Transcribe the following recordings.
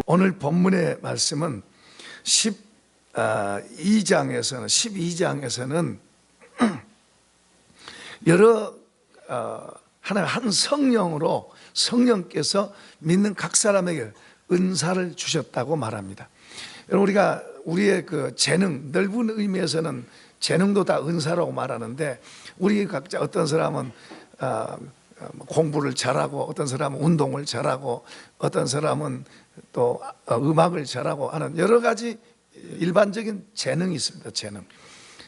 오늘 본문의 말씀은 12장에서는 여러 하나님 한 성령으로 성령께서 믿는 각 사람에게 은사를 주셨다고 말합니다. 우리가 우리의 그 재능, 넓은 의미에서는 재능도 다 은사라고 말하는데, 우리 각자 어떤 사람은 공부를 잘하고, 어떤 사람은 운동을 잘하고, 어떤 사람은 또 음악을 잘하고 하는 여러 가지 일반적인 재능이 있습니다. 재능.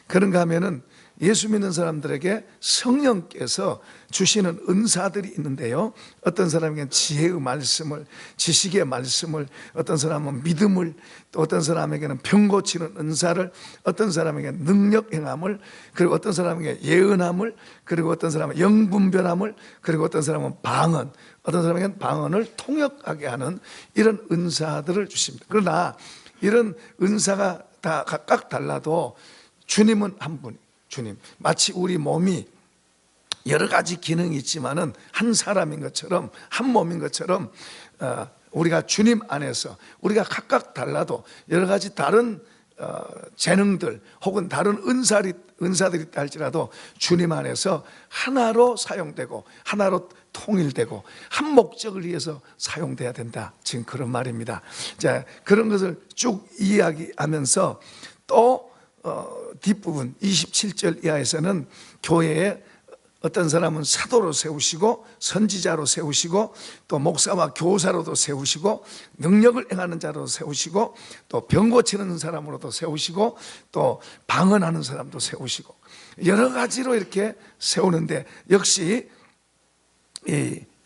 그런가 하면은 예수 믿는 사람들에게 성령께서 주시는 은사들이 있는데요, 어떤 사람에게는 지혜의 말씀을, 지식의 말씀을, 어떤 사람은 믿음을, 또 어떤 사람에게는 병 고치는 은사를, 어떤 사람에게는 능력 행함을, 그리고 어떤 사람에게 예언함을, 그리고 어떤 사람은 영분별함을, 그리고 어떤 사람은 방언, 어떤 사람에게는 방언을 통역하게 하는 이런 은사들을 주십니다. 그러나 이런 은사가 다 각각 달라도 주님은 한 분, 주님. 마치 우리 몸이 여러 가지 기능이 있지만은 한 사람인 것처럼, 한 몸인 것처럼, 우리가 주님 안에서 우리가 각각 달라도 여러 가지 다른 재능들 혹은 다른 은사들이 있다 할지라도 주님 안에서 하나로 사용되고 하나로 통일되고 한 목적을 위해서 사용돼야 된다, 지금 그런 말입니다. 자, 그런 것을 쭉 이야기하면서 또 뒷부분 27절 이하에서는 교회에 어떤 사람은 사도로 세우시고 선지자로 세우시고 또 목사와 교사로도 세우시고 능력을 행하는 자로 세우시고 또 병 고치는 사람으로도 세우시고 또 방언하는 사람도 세우시고 여러 가지로 이렇게 세우는데, 역시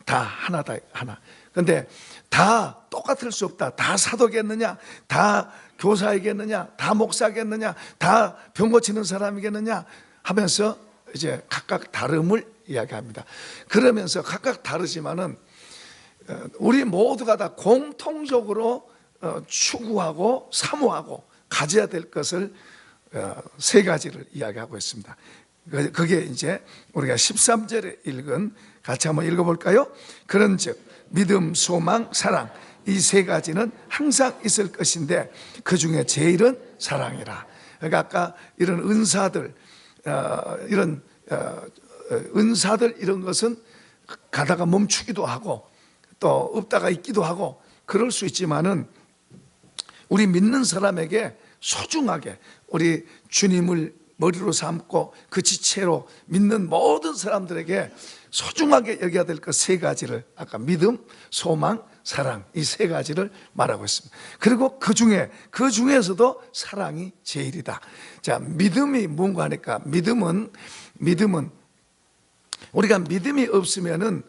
다 하나다, 하나. 그런데 다 똑같을 수 없다. 다 사도겠느냐, 다 교사이겠느냐, 다 목사겠느냐, 다 병 고치는 사람이겠느냐 하면서 이제 각각 다름을 이야기합니다. 그러면서 각각 다르지만은 우리 모두가 다 공통적으로 추구하고 사모하고 가져야 될 것을 세 가지를 이야기하고 있습니다. 그게 이제 우리가 13절에 읽은, 같이 한번 읽어볼까요? 그런즉 믿음, 소망, 사랑, 이 세 가지는 항상 있을 것인데 그 중에 제일은 사랑이라. 그러니까 아까 이런 은사들, 이런 은사들, 이런 것은 가다가 멈추기도 하고 또 없다가 있기도 하고 그럴 수 있지만은 우리 믿는 사람에게 소중하게, 우리 주님을 머리로 삼고 그 지체로 믿는 모든 사람들에게 소중하게 여겨야 될 것 세 가지를 아까 믿음, 소망, 사랑, 이 세 가지를 말하고 있습니다. 그리고 그 중에서도 사랑이 제일이다. 자, 믿음이 뭔가 하니까, 믿음은 우리가 믿음이 없으면은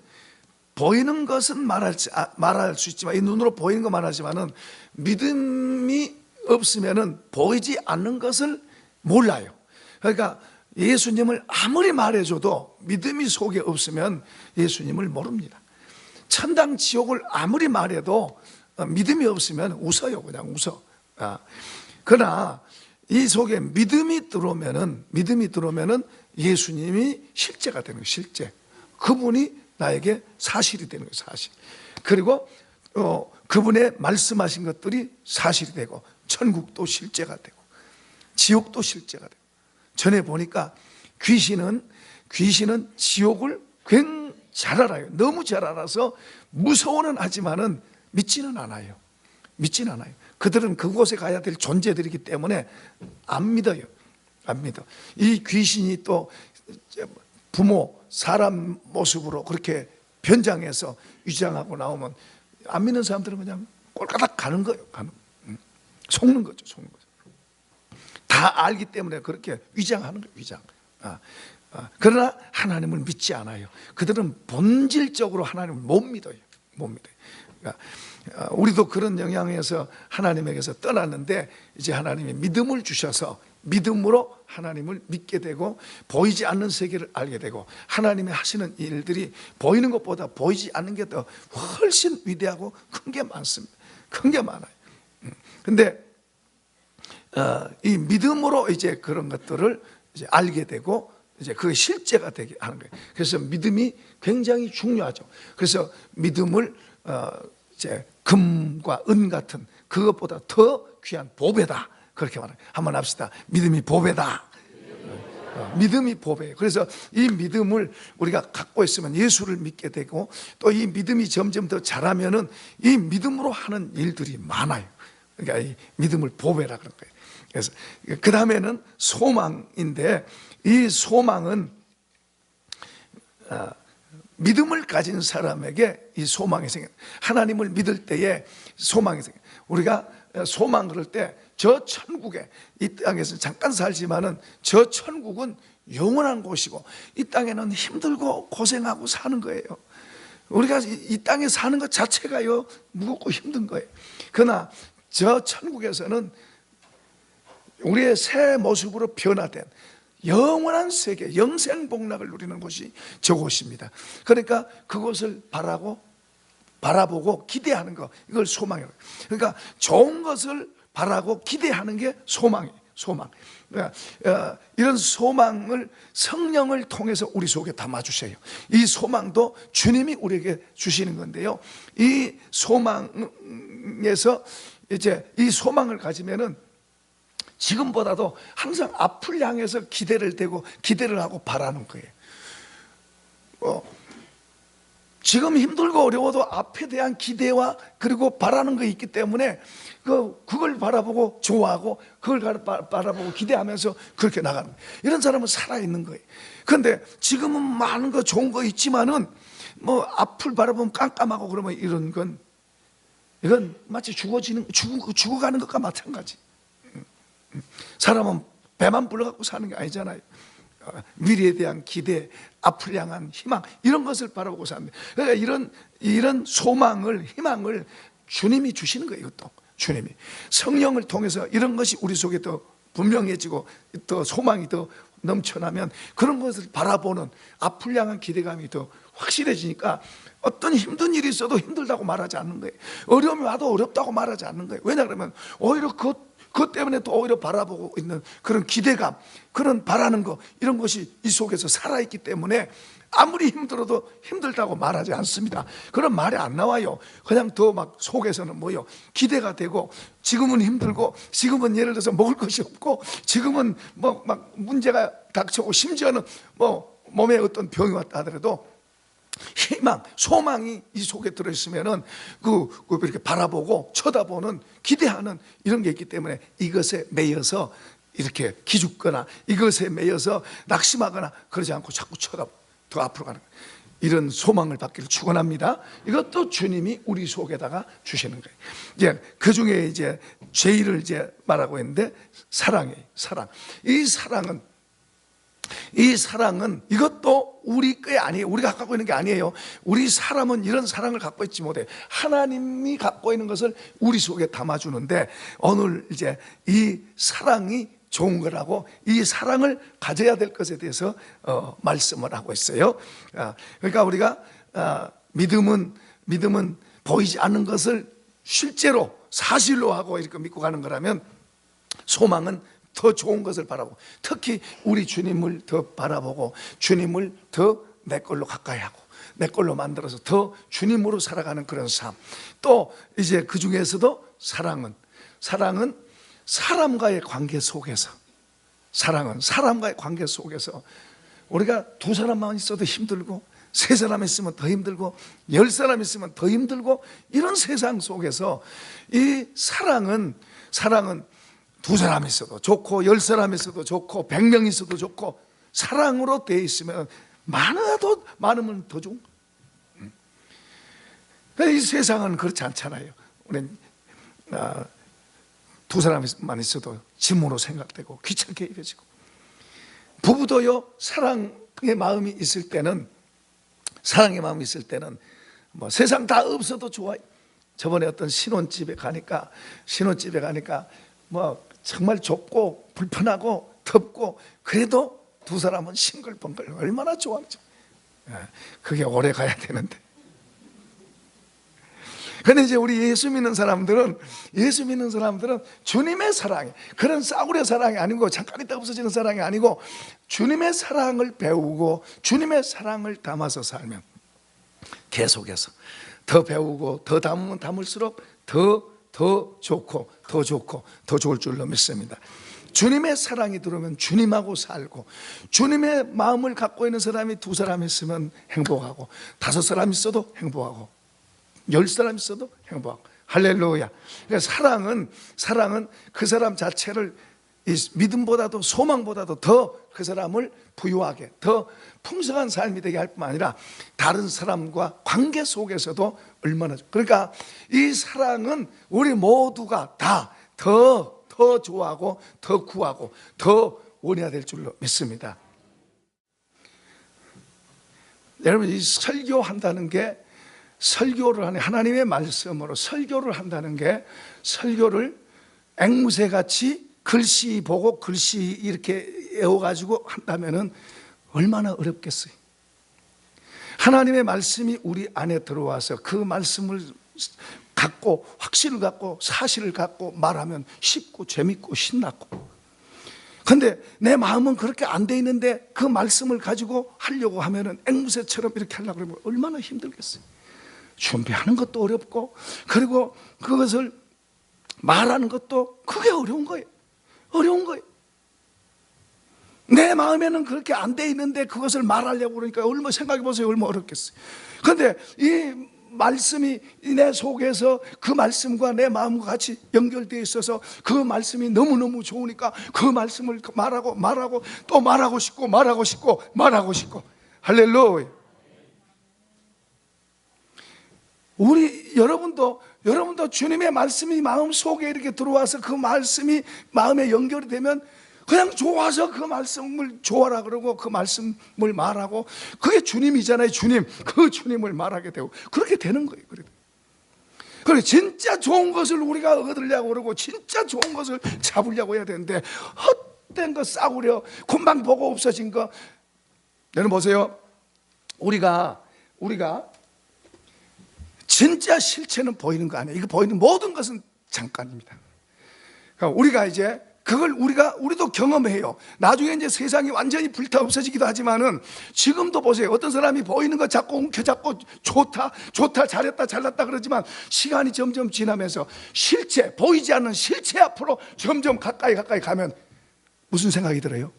보이는 것은 말할 수 있지만, 이 눈으로 보이는 거 말하지만은 믿음이 없으면은 보이지 않는 것을 몰라요. 그러니까 예수님을 아무리 말해줘도 믿음이 속에 없으면 예수님을 모릅니다. 천당 지옥을 아무리 말해도 믿음이 없으면 웃어요. 그냥 웃어. 그러나 이 속에 믿음이 들어오면은 예수님이 실제가 되는 거예요. 실제. 그분이 나에게 사실이 되는 거예요. 사실. 그리고 그분의 말씀하신 것들이 사실이 되고 천국도 실제가 되고 지옥도 실제가 되고. 전에 보니까 귀신은 지옥을 굉장히 잘 알아요. 너무 잘 알아서 무서워는 하지만은 믿지는 않아요. 그들은 그곳에 가야 될 존재들이기 때문에 안 믿어요. 안 믿어. 이 귀신이 또 부모, 사람 모습으로 그렇게 변장해서 위장하고 나오면 안 믿는 사람들은 그냥 꼴까닥 가는 거예요. 속는 거죠. 다 알기 때문에 그렇게 위장하는 거예요. 위장. 그러나 하나님을 믿지 않아요. 그들은 본질적으로 하나님을 못 믿어요. 그러니까 우리도 그런 영향에서 하나님에게서 떠났는데, 이제 하나님이 믿음을 주셔서 믿음으로 하나님을 믿게 되고 보이지 않는 세계를 알게 되고 하나님이 하시는 일들이 보이는 것보다 보이지 않는 게 더 훨씬 위대하고 큰 게 많습니다. 큰 게 많아요. 근데 이 믿음으로 이제 그런 것들을 이제 알게 되고 이제 그게 실제가 되게 하는 거예요. 그래서 믿음이 굉장히 중요하죠. 그래서 믿음을 이제 금과 은 같은 그것보다 더 귀한 보배다. 그렇게 말해요. 한번 합시다. 믿음이 보배다. 믿음이 보배예요. 그래서 이 믿음을 우리가 갖고 있으면 예수를 믿게 되고, 또 이 믿음이 점점 더 자라면은 이 믿음으로 하는 일들이 많아요. 그러니까 이 믿음을 보배라 그런 거예요. 그래서 그 다음에는 소망인데, 이 소망은 믿음을 가진 사람에게 이 소망이 생겨요. 하나님을 믿을 때에 소망이 생겨요. 우리가 소망 그럴 때 저 천국에, 이 땅에서 잠깐 살지만은 저 천국은 영원한 곳이고 이 땅에는 힘들고 고생하고 사는 거예요. 우리가 이 땅에 사는 것 자체가요 무겁고 힘든 거예요. 그러나 저 천국에서는 우리의 새 모습으로 변화된 영원한 세계, 영생복락을 누리는 곳이 저곳입니다. 그러니까 그곳을 바라보고 기대하는 것, 이걸 소망이라고. 그러니까 좋은 것을 바라고 기대하는 게 소망이에요. 소망. 그러니까 이런 소망을 성령을 통해서 우리 속에 담아주세요. 이 소망도 주님이 우리에게 주시는 건데요, 이 소망에서 이제 이 소망을 가지면은 지금보다도 항상 앞을 향해서 기대를 하고 바라는 거예요. 지금 힘들고 어려워도 앞에 대한 기대와 그리고 바라는 게 있기 때문에 그걸 바라보고 좋아하고 그걸 바라보고 기대하면서 그렇게 나가는 거예요. 이런 사람은 살아있는 거예요. 그런데 지금은 많은 거 좋은 거 있지만은 뭐 앞을 바라보면 깜깜하고 그러면 이건 마치 죽어가는 것과 마찬가지. 사람은 배만 불러갖고 사는 게 아니잖아요. 미래에 대한 기대, 앞을 향한 희망, 이런 것을 바라보고 사는데, 그러니까 이런 소망을, 희망을 주님이 주시는 거예요. 또 주님이 성령을 통해서 이런 것이 우리 속에 더 분명해지고 또 소망이 더 넘쳐나면 그런 것을 바라보는 앞을 향한 기대감이 더 확실해지니까 어떤 힘든 일이 있어도 힘들다고 말하지 않는 거예요. 어려움이 와도 어렵다고 말하지 않는 거예요. 왜냐 그러면 오히려 그것 때문에 또 오히려 바라보고 있는 그런 기대감, 그런 바라는 거, 이런 것이 이 속에서 살아있기 때문에 아무리 힘들어도 힘들다고 말하지 않습니다. 그런 말이 안 나와요. 그냥 더 막 속에서는 뭐요? 기대가 되고, 지금은 힘들고, 지금은 예를 들어서 먹을 것이 없고, 지금은 뭐 막 문제가 닥쳐오고, 심지어는 뭐 몸에 어떤 병이 왔다 하더라도 희망, 소망이 이 속에 들어있으면은 이렇게 바라보고 쳐다보는, 기대하는 이런 게 있기 때문에 이것에 매여서 이렇게 기죽거나 이것에 매여서 낙심하거나 그러지 않고 자꾸 쳐다보고 더 앞으로 가는 거예요. 이런 소망을 받기를 축원합니다. 이것도 주님이 우리 속에다가 주시는 거예요. 이제 그 중에 이제 제일을 이제 말하고 있는데 사랑이에요. 사랑. 이 사랑은 이것도 우리 게 아니에요. 우리가 갖고 있는 게 아니에요. 우리 사람은 이런 사랑을 갖고 있지 못해요. 하나님이 갖고 있는 것을 우리 속에 담아주는데, 오늘 이제 이 사랑이 좋은 거라고, 이 사랑을 가져야 될 것에 대해서 말씀을 하고 있어요. 그러니까 우리가 믿음은 보이지 않는 것을 실제로 사실로 하고 이렇게 믿고 가는 거라면, 소망은 더 좋은 것을 바라보고, 특히 우리 주님을 더 바라보고 주님을 더 내 걸로 가까이 하고 내 걸로 만들어서 더 주님으로 살아가는 그런 삶. 또 이제 그 중에서도 사랑은 사람과의 관계 속에서, 우리가 두 사람만 있어도 힘들고, 세 사람 있으면 더 힘들고, 10사람 있으면 더 힘들고, 이런 세상 속에서 이 사랑은 두 사람 있어도 좋고, 10사람 있어도 좋고, 100명 있어도 좋고, 사랑으로 되어 있으면 많으면 더 좋은 거예요. 이 세상은 그렇지 않잖아요. 우리는 두 사람만 있어도 짐으로 생각되고 귀찮게 여겨지고, 부부도요, 사랑의 마음이 있을 때는 뭐 세상 다 없어도 좋아요. 저번에 어떤 신혼집에 가니까 뭐 정말 좁고 불편하고 덥고, 그래도 두 사람은 싱글벙글 얼마나 좋아하죠. 그게 오래 가야 되는데. 근데 이제 우리 예수 믿는 사람들은 주님의 사랑이, 그런 싸구려 사랑이 아니고 잠깐 있다 없어지는 사랑이 아니고, 주님의 사랑을 배우고 주님의 사랑을 담아서 살면 계속해서 더 배우고 더 담으면 담을수록 더 좋고 더 좋을 줄로 믿습니다. 주님의 사랑이 들어오면 주님하고 살고, 주님의 마음을 갖고 있는 사람이 2사람 있으면 행복하고, 5사람 있어도 행복하고, 10사람 있어도 행복하고. 할렐루야. 그러니까 사랑은 그 사람 자체를 믿음보다도 소망보다도 더 그 사람을 부유하게, 더 풍성한 삶이 되게 할 뿐만 아니라 다른 사람과 관계 속에서도 얼마나 그러니까 이 사랑은 우리 모두가 다 더 좋아하고 더 구하고 더 원해야 될 줄로 믿습니다. 여러분, 이 설교한다는 게, 설교를 하는, 하나님의 말씀으로 설교를 한다는 게, 설교를 앵무새같이 글씨 보고 글씨 이렇게 외워가지고 한다면은 얼마나 어렵겠어요. 하나님의 말씀이 우리 안에 들어와서 그 말씀을 갖고, 확신을 갖고 사실을 갖고 말하면 쉽고 재밌고 신나고, 근데 내 마음은 그렇게 안 돼 있는데 그 말씀을 가지고 하려고 하면은 앵무새처럼 이렇게 하려고 그러면 얼마나 힘들겠어요. 준비하는 것도 어렵고, 그리고 그것을 말하는 것도 그게 어려운 거예요. 내 마음에는 그렇게 안 돼 있는데 그것을 말하려고 그러니까 얼마나, 생각해 보세요, 얼마나 어렵겠어요. 그런데 이 말씀이 내 속에서 그 말씀과 내 마음과 같이 연결되어 있어서 그 말씀이 너무너무 좋으니까 그 말씀을 말하고 또 말하고 싶고 할렐루야. 여러분도 주님의 말씀이 마음 속에 이렇게 들어와서 그 말씀이 마음에 연결이 되면 그냥 좋아서 그 말씀을 좋아라 그러고 그 말씀을 말하고, 그게 주님이잖아요. 그 주님을 말하게 되고 그렇게 되는 거예요. 그래, 진짜 좋은 것을 우리가 얻으려고 그러고 진짜 좋은 것을 잡으려고 해야 되는데 헛된 거 싸구려, 금방 보고 없어진 거. 여러분 보세요. 우리가 진짜 실체는 보이는 거 아니에요. 이거 보이는 모든 것은 잠깐입니다. 그러니까 우리가 이제 그걸 우리도 경험해요. 나중에 이제 세상이 완전히 불타 없어지기도 하지만은 지금도 보세요. 어떤 사람이 보이는 거 자꾸 움켜잡고 좋다, 잘났다 그러지만 시간이 점점 지나면서 실체, 보이지 않는 실체 앞으로 점점 가까이 가면 무슨 생각이 들어요?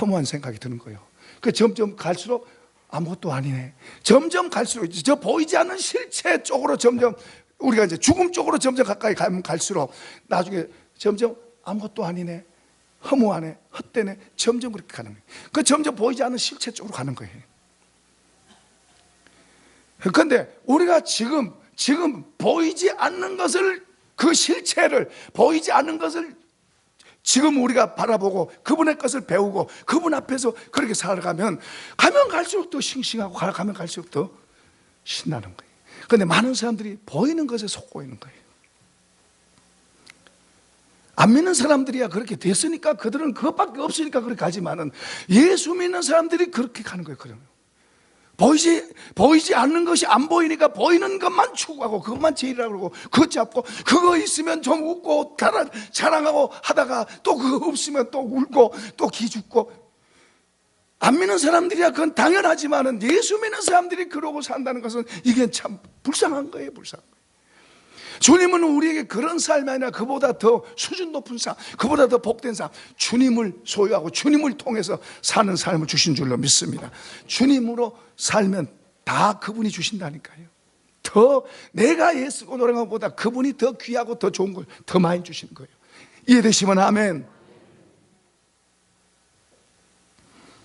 허무한 생각이 드는 거예요. 그 점점 갈수록 아무것도 아니네. 점점 갈수록 저 보이지 않는 실체 쪽으로 점점 우리가 이제 죽음 쪽으로 점점 가까이 가면 갈수록 나중에 점점 아무것도 아니네, 허무하네, 헛되네, 점점 그렇게 가는 거예요. 그 점점 보이지 않는 실체 쪽으로 가는 거예요. 그런데 우리가 지금 보이지 않는 것을, 그 실체를, 보이지 않는 것을 지금 우리가 바라보고 그분의 것을 배우고 그분 앞에서 그렇게 살아가면 갈수록 더 싱싱하고 가면 갈수록 더 신나는 거예요. 그런데 많은 사람들이 보이는 것에 속고 있는 거예요. 안 믿는 사람들이야 그렇게 됐으니까, 그들은 그것밖에 없으니까 그렇게 가지만은 예수 믿는 사람들이 그렇게 가는 거예요. 그러면 보이지 않는 것이 안 보이니까 보이는 것만 추구하고 그것만 제일이라고 그러고 그거 잡고, 그거 있으면 좀 웃고 자랑하고 하다가 또 그거 없으면 또 울고 또 기죽고. 안 믿는 사람들이야 그건 당연하지만은 예수 믿는 사람들이 그러고 산다는 것은 이게 참 불쌍한 거예요. 불쌍한 거예요. 주님은 우리에게 그런 삶이 아니라 그보다 더 수준 높은 삶, 그보다 더 복된 삶, 주님을 소유하고 주님을 통해서 사는 삶을 주신 줄로 믿습니다. 주님으로 살면 다 그분이 주신다니까요. 더 내가 예수고 노래한 것보다 그분이 더 귀하고 더 좋은 걸 더 많이 주시는 거예요. 이해되시면 아멘.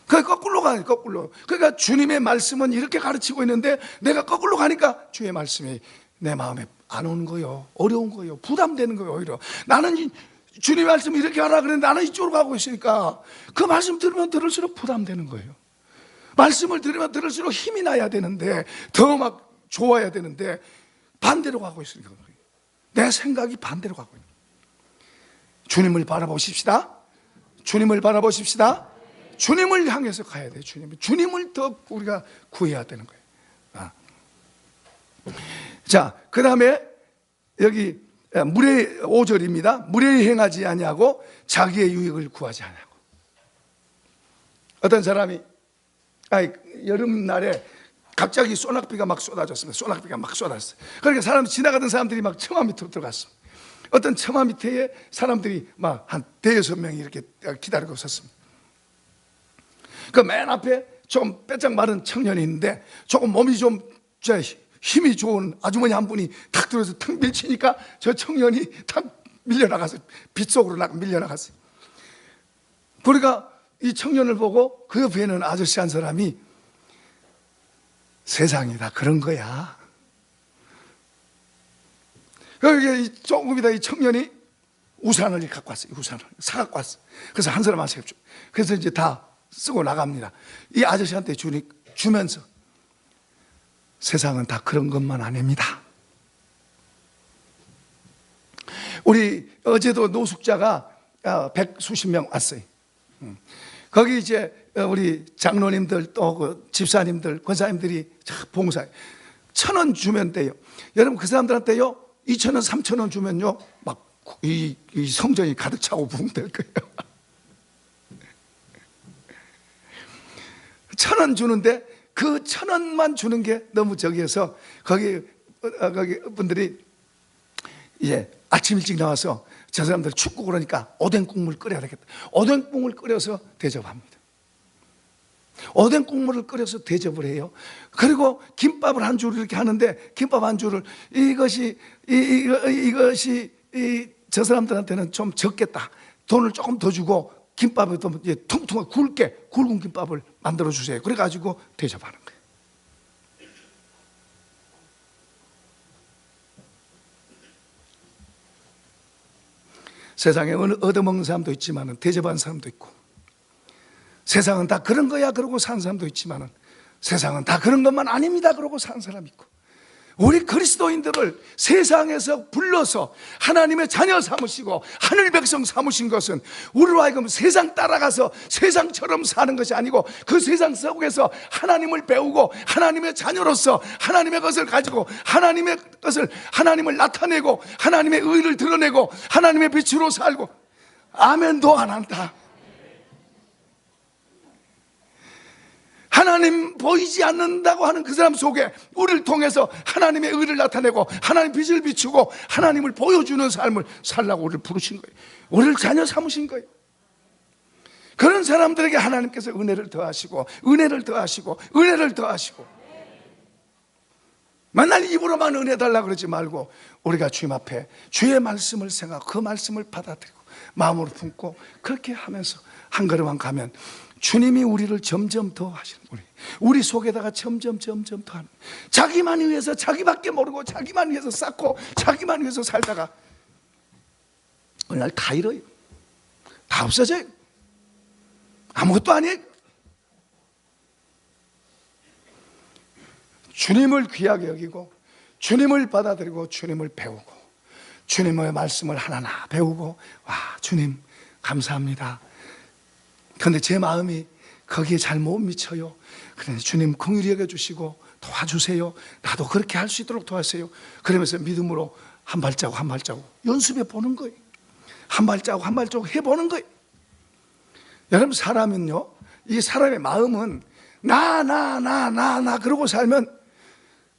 거꾸로 가요, 거꾸로. 그러니까 주님의 말씀은 이렇게 가르치고 있는데 내가 거꾸로 가니까 주의 말씀이 내 마음에 안 오는 거예요. 어려운 거예요. 부담되는 거예요. 오히려 나는 주님 말씀 이렇게 하라 그랬는데 나는 이쪽으로 가고 있으니까 그 말씀 들으면 들을수록 부담되는 거예요. 말씀을 들으면 들을수록 힘이 나야 되는데, 더 막 좋아야 되는데 반대로 가고 있으니까 내 생각이 반대로 가고 있는 거예요. 주님을 바라보십시다. 주님을 바라보십시다. 주님을 향해서 가야 돼요. 주님을 더 우리가 구해야 되는 거예요. 자, 그 다음에 여기 무례 5절입니다. 무례히 행하지 아니하고 자기의 유익을 구하지 아니하고. 어떤 사람이 여름날에 갑자기 소낙비가 막 쏟아졌습니다. 소낙비가 막 쏟아졌어요. 그러니까 지나가던 사람들이 막 처마 밑으로 들어갔어요. 어떤 처마 밑에 사람들이 막 한 대여섯 명이 이렇게 기다리고 있었습니다. 그 맨 앞에 좀 빼짝 마른 청년이 있는데 조금 몸이 좀 힘이 좋은 아주머니 한 분이 탁 들어서 탁 밀치니까 저 청년이 탁 밀려나갔어요. 빗속으로 밀려나갔어요. 그러니까 이 청년을 보고 그 옆에 있는 아저씨 한 사람이 세상이 다 그런 거야. 그러니까 조금 이따 이 청년이 우산을 갖고 왔어요. 우산을 사갖고 왔어. 그래서 한 사람 하세요. 그래서 이제 다 쓰고 나갑니다. 이 아저씨한테 주면서 세상은 다 그런 것만 아닙니다. 우리 어제도 노숙자가 100수십 명 왔어요. 거기 이제 우리 장로님들 또 그 집사님들 권사님들이 봉사해 1,000원 주면 돼요. 여러분 그 사람들한테요 2,000원 3,000원 주면요 막 이 성전이 가득 차고 부흥될 거예요. 1,000원 주는데 그 1,000원만 주는 게 너무 저기해서 거기 분들이 이제 아침 일찍 나와서 저 사람들 춥고 그러니까 오뎅 국물 끓여야 되겠다. 오뎅 국물 끓여서 대접합니다. 오뎅 국물을 끓여서 대접을 해요. 그리고 김밥을 한 줄을 이렇게 하는데 김밥 한 줄을 이것이 저 사람들한테는 좀 적겠다. 돈을 조금 더 주고 김밥을 더 퉁퉁하게 굵은 김밥을 만들어 주세요. 그래가지고 대접하는 거예요. 세상에 얻어먹는 사람도 있지만 대접하는 사람도 있고, 세상은 다 그런 거야 그러고 사는 사람도 있지만 세상은 다 그런 것만 아닙니다 그러고 사는 사람이 있고, 우리 그리스도인들을 세상에서 불러서 하나님의 자녀 삼으시고 하늘 백성 삼으신 것은 우리로 하여금 세상 따라가서 세상처럼 사는 것이 아니고 그 세상 속에서 하나님을 배우고 하나님의 자녀로서 하나님의 것을 가지고 하나님을 나타내고 하나님의 의를 드러내고 하나님의 빛으로 살고, 아멘도 안 한다. 하나님 보이지 않는다고 하는 그 사람 속에 우리를 통해서 하나님의 의를 나타내고 하나님 빛을 비추고 하나님을 보여주는 삶을 살라고 우리를 부르신 거예요. 우리를 자녀 삼으신 거예요. 그런 사람들에게 하나님께서 은혜를 더하시고 은혜를 더하시고 은혜를 더하시고, 맨날 입으로만 은혜 달라고 그러지 말고 우리가 주님 앞에 주의 말씀을 생각하고 그 말씀을 받아들이고 마음으로 품고 그렇게 하면서 한 걸음만 가면 주님이 우리를 점점 더 하시는 거예요. 우리 속에다가 점점 더 하는, 자기만 위해서 자기밖에 모르고 자기만 위해서 쌓고 자기만 위해서 살다가 어느 날 다 잃어요. 다 없어져요. 아무것도 아니에요. 주님을 귀하게 여기고 주님을 받아들이고 주님을 배우고 주님의 말씀을 하나하나 배우고, 와 주님 감사합니다. 그런데 제 마음이 거기에 잘 못 미쳐요. 그런데 주님 긍휼히 여겨주시고 도와주세요. 나도 그렇게 할 수 있도록 도와주세요. 그러면서 믿음으로 한 발자국 한 발자국 연습해 보는 거예요. 한 발자국 한 발자국 해보는 거예요. 여러분 사람은요, 이 사람의 마음은 나 그러고 살면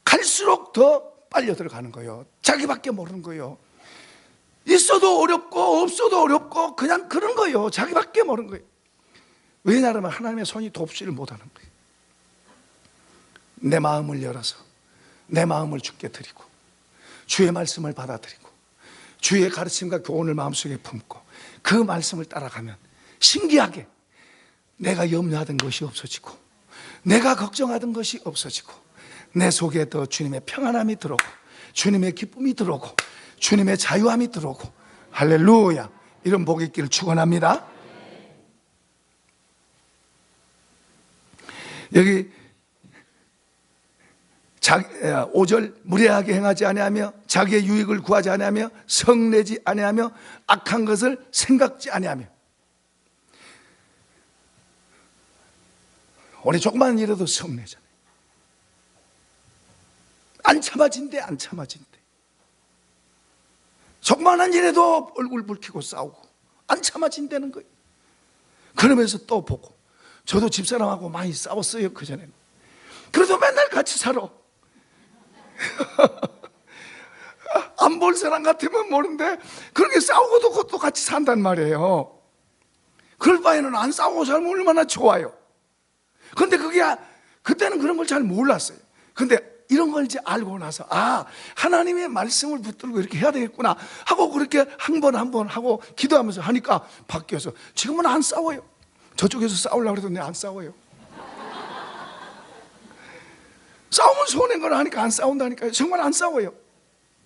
갈수록 더 빨려 들어가는 거예요. 자기밖에 모르는 거예요. 있어도 어렵고 없어도 어렵고 그냥 그런 거예요. 자기밖에 모르는 거예요. 왜냐하면 하나님의 손이 돕지를 못하는 거예요. 내 마음을 열어서 내 마음을 주께 드리고 주의 말씀을 받아들이고 주의 가르침과 교훈을 마음속에 품고 그 말씀을 따라가면 신기하게 내가 염려하던 것이 없어지고 내가 걱정하던 것이 없어지고 내 속에 더 주님의 평안함이 들어오고 주님의 기쁨이 들어오고 주님의 자유함이 들어오고, 할렐루야, 이런 복이 있기를 축원합니다. 여기 5절 무례하게 행하지 아니하며 자기의 유익을 구하지 아니하며 성내지 아니하며 악한 것을 생각지 아니하며. 우리 조그만 일에도 성내잖아요. 안 참아진대. 조그만한 일에도 얼굴 붉히고 싸우고 안 참아진다는 거예요. 그러면서 또 보고, 저도 집사람하고 많이 싸웠어요. 그전에는 그래도 맨날 같이 살아. 안 볼 사람 같으면 모르는데 그렇게 싸우고도 그것도 같이 산단 말이에요. 그럴 바에는 안 싸우고 살면 얼마나 좋아요. 근데 그때는 그런 걸 잘 몰랐어요. 근데 이런 걸 이제 알고 나서 하나님의 말씀을 붙들고 이렇게 해야 되겠구나 하고 그렇게 한 번 하고 기도하면서 하니까 바뀌어서 지금은 안 싸워요. 저쪽에서 싸우려고 해도 안 싸워요. 싸우면 손해거나 하니까 안 싸운다니까요. 정말 안 싸워요.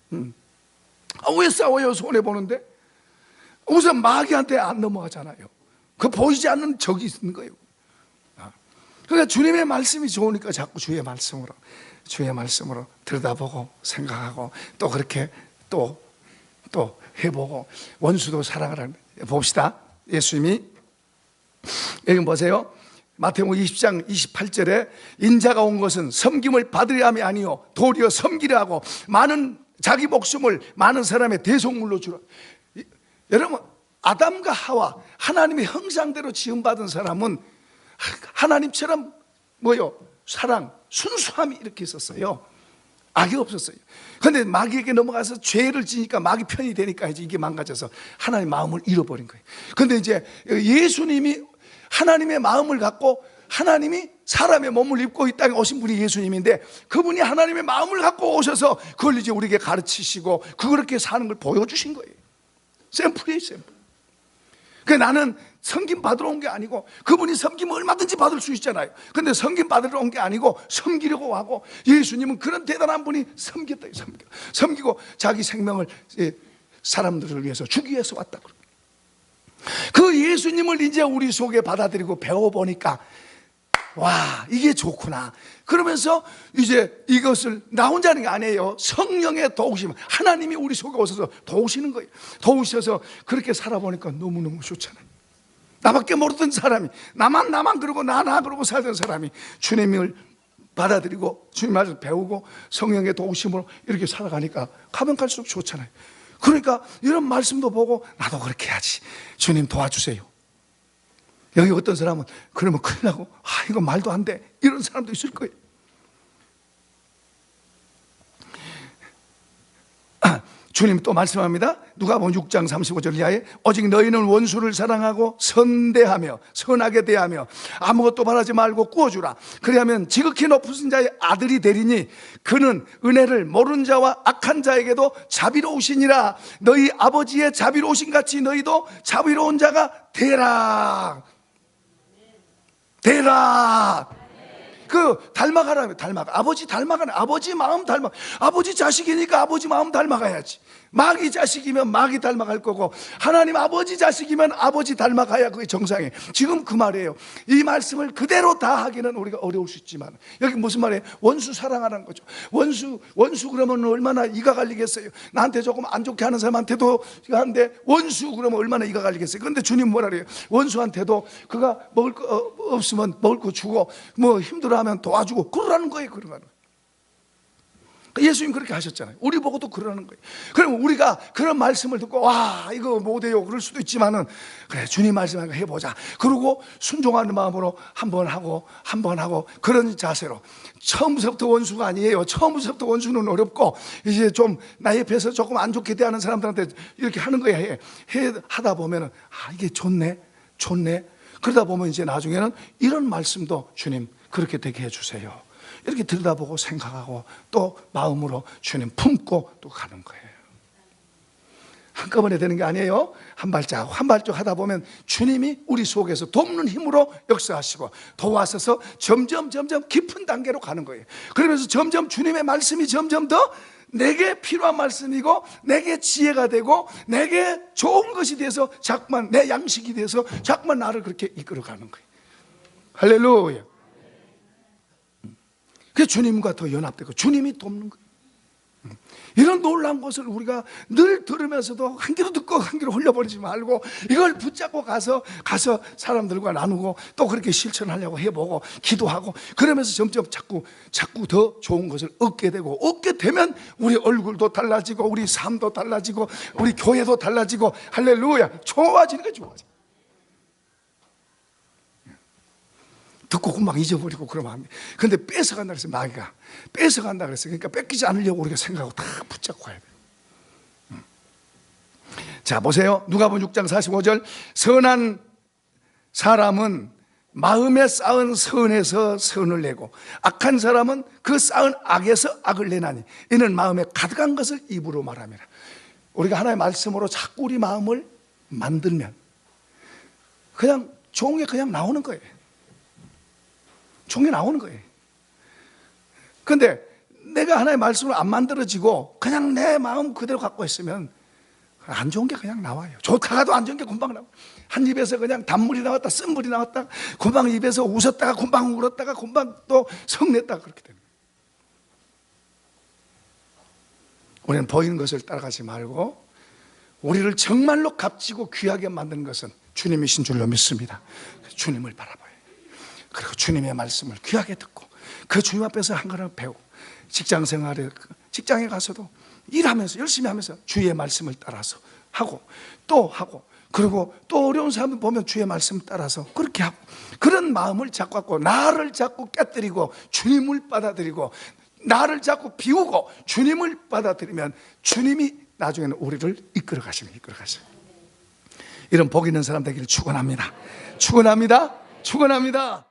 왜 싸워요? 손해보는데? 우선 마귀한테 안 넘어가잖아요. 그 보이지 않는 적이 있는 거예요. 그러니까 주님의 말씀이 좋으니까 자꾸 주의 말씀으로 들여다보고 생각하고 또 그렇게 또 해보고 원수도 사랑하라는 거예요. 봅시다. 예수님이 여기 보세요. 마태복음 20장 28절에 인자가 온 것은 섬김을 받으려 함이 아니요 도리어 섬기려 하고 자기 목숨을 많은 사람의 대속물로 주라. 여러분, 아담과 하와 하나님의 형상대로 지음받은 사람은 하나님처럼 사랑, 순수함이 이렇게 있었어요. 악이 없었어요. 그런데 마귀에게 넘어가서 죄를 지니까 마귀 편이 되니까 이제 이게 망가져서 하나님의 마음을 잃어버린 거예요. 그런데 이제 예수님이 하나님의 마음을 갖고 하나님이 사람의 몸을 입고 이 땅에 오신 분이 예수님인데 그분이 하나님의 마음을 갖고 오셔서 그걸 이제 우리에게 가르치시고 그렇게 사는 걸 보여주신 거예요. 샘플이에요, 샘플. 그러니까 나는 섬김 받으러 온 게 아니고 그분이 섬김을 얼마든지 받을 수 있잖아요. 그런데 섬김 받으러 온 게 아니고 섬기려고 하고 예수님은 그런 대단한 분이 섬겼다. 섬기고 자기 생명을 사람들을 위해서 주기 위해서 왔다. 그 예수님을 이제 우리 속에 받아들이고 배워보니까 와, 이게 좋구나. 그러면서 이제 이것을 나 혼자 하는 게 아니에요. 성령의 도우심, 하나님이 우리 속에 오셔서 도우시는 거예요. 도우셔서 그렇게 살아보니까 너무너무 좋잖아요. 나밖에 모르던 사람이 나만 그러고 나 그러고 살던 사람이 주님을 받아들이고 주님 말씀 배우고 성령의 도우심으로 이렇게 살아가니까 가면 갈수록 좋잖아요. 그러니까 이런 말씀도 보고 나도 그렇게 해야지. 주님 도와주세요. 여기 어떤 사람은 그러면 큰일 나고 이거 말도 안 돼 이런 사람도 있을 거예요. 주님 또 말씀합니다. 누가복음 6장 35절 이하에 오직 너희는 원수를 사랑하고 선대하며 선하게 대하며 아무것도 바라지 말고 구워주라. 그리하면 지극히 높으신 자의 아들이 되리니 그는 은혜를 모르는 자와 악한 자에게도 자비로우시니라. 너희 아버지의 자비로우신 같이 너희도 자비로운 자가 되라. 닮아가라며. 아버지 닮아가네. 아버지 마음 아버지 자식이니까 아버지 마음 닮아가야지. 마귀 자식이면 마귀 닮아갈 거고 하나님 아버지 자식이면 아버지 닮아가야 그게 정상이에요. 지금 그 말이에요. 이 말씀을 그대로 다 하기는 우리가 어려울 수 있지만 여기 무슨 말이에요? 원수 사랑하는 거죠. 원수 그러면 얼마나 이가 갈리겠어요. 나한테 조금 안 좋게 하는 사람한테도 하는데 원수 그러면 얼마나 이가 갈리겠어요. 그런데 주님 뭐라 그래요? 원수한테도 그가 먹을 거 없으면 먹을 거 주고 힘들어하면 도와주고 그러라는 거예요. 그런 거는. 예수님 그렇게 하셨잖아요. 우리 보고도 그러는 거예요. 그럼 우리가 그런 말씀을 듣고 와 이거 못해요 그럴 수도 있지만은 그래 주님 말씀 한번 해보자. 그리고 순종하는 마음으로 한 번 하고 그런 자세로 처음부터 원수가 아니에요. 처음부터 원수는 어렵고 이제 좀 나 옆에서 조금 안 좋게 대하는 사람들한테 이렇게 하는 거야. 하다 보면은 이게 좋네. 그러다 보면 이제 나중에는 이런 말씀도 주님 그렇게 되게 해주세요. 이렇게 들여다보고 생각하고 또 마음으로 주님 품고 또 가는 거예요. 한꺼번에 되는 게 아니에요. 한 발짝 하다 보면 주님이 우리 속에서 돕는 힘으로 역사하시고 도와서서 점점 깊은 단계로 가는 거예요. 그러면서 점점 주님의 말씀이 점점 더 내게 필요한 말씀이고 내게 지혜가 되고 내게 좋은 것이 돼서 자꾸만 내 양식이 돼서 자꾸만 나를 그렇게 이끌어가는 거예요. 할렐루야. 그 주님과 더 연합되고 주님이 돕는 거예요. 이런 놀라운 것을 우리가 늘 들으면서도 한 귀로 듣고 한 귀로 흘려버리지 말고 이걸 붙잡고 가서 사람들과 나누고 또 그렇게 실천하려고 해보고 기도하고 그러면서 점점 자꾸 더 좋은 것을 얻게 되면 우리 얼굴도 달라지고 우리 삶도 달라지고 우리 교회도 달라지고 할렐루야. 좋아지는 게 좋아져. 듣고 금방 잊어버리고 그러면 안 돼. 근데 뺏어간다 그랬어요. 마귀가 뺏어간다 그랬어요. 그러니까 뺏기지 않으려고 우리가 생각하고 다 붙잡고 가야 돼요. 자, 보세요. 누가복음 6장 45절. 선한 사람은 마음에 쌓은 선에서 선을 내고 악한 사람은 그 쌓은 악에서 악을 내나니 이는 마음에 가득한 것을 입으로 말함이라. 우리가 하나님의 말씀으로 자꾸 우리 마음을 만들면 그냥 좋은 게 그냥 나오는 거예요. 좋은 게 나오는 거예요. 근데 내가 하나님의 말씀을 안 만들어지고 그냥 내 마음 그대로 갖고 있으면 안 좋은 게 그냥 나와요. 좋다가도 안 좋은 게 금방 나와요. 한 입에서 그냥 단물이 나왔다 쓴물이 나왔다 금방 입에서 웃었다가 금방 울었다가 금방 또 성냈다가 그렇게 됩니다. 우리는 보이는 것을 따라가지 말고 우리를 정말로 값지고 귀하게 만드는 것은 주님이신 줄로 믿습니다. 주님을 바라봐요. 그리고 주님의 말씀을 귀하게 듣고 그 주님 앞에서 한 걸음 배우고 직장 생활에 직장에 가서도 일하면서 열심히 하면서 주의 말씀을 따라서 하고 또 하고 그리고 또 어려운 사람을 보면 주의 말씀 따라서 그렇게 하고 그런 마음을 자꾸 갖고 나를 자꾸 깨뜨리고 주님을 받아들이고 나를 자꾸 비우고 주님을 받아들이면 주님이 나중에는 우리를 이끌어 가시면 이런 복 있는 사람 되기를 축원합니다. 축원합니다. 축원합니다.